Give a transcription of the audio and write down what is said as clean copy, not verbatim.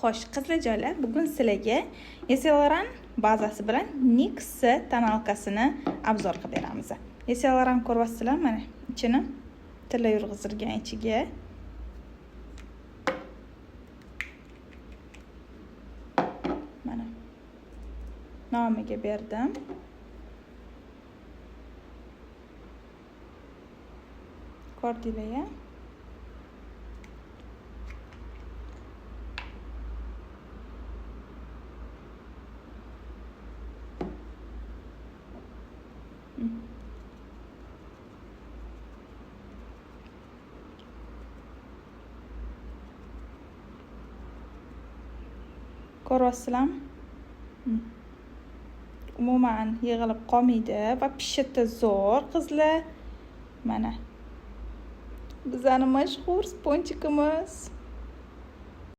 Xo'sh, qizlarjoylar, bugun sizlarga Eseloran bazasi bilan NYX tonalkasini obzor qilib beramiz. Eseloran ko'ryapsizlar, mana ichini tilla yurg'izilgan ichiga. Mana nomiga berdim. Ko'rdinglar-ya? Ko'ryapsizlarmi? Umuman yig'ilib qolmaydi va pishiti zo'r qizlar. Mana bizning mashhur sponjikimiz.